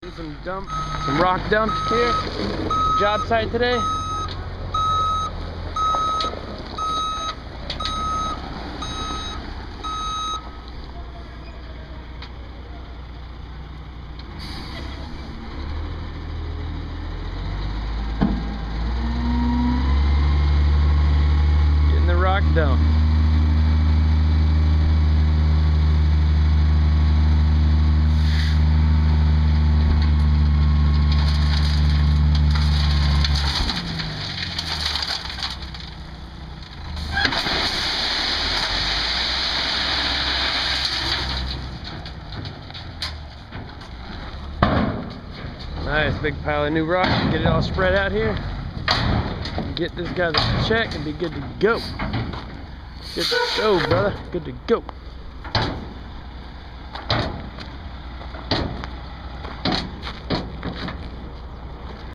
Some rock dump here. Job site today. Getting the rock dump. Nice big pile of new rock. Get it all spread out here. Get this guy the check and be good to go. Good to go, brother. Good to go.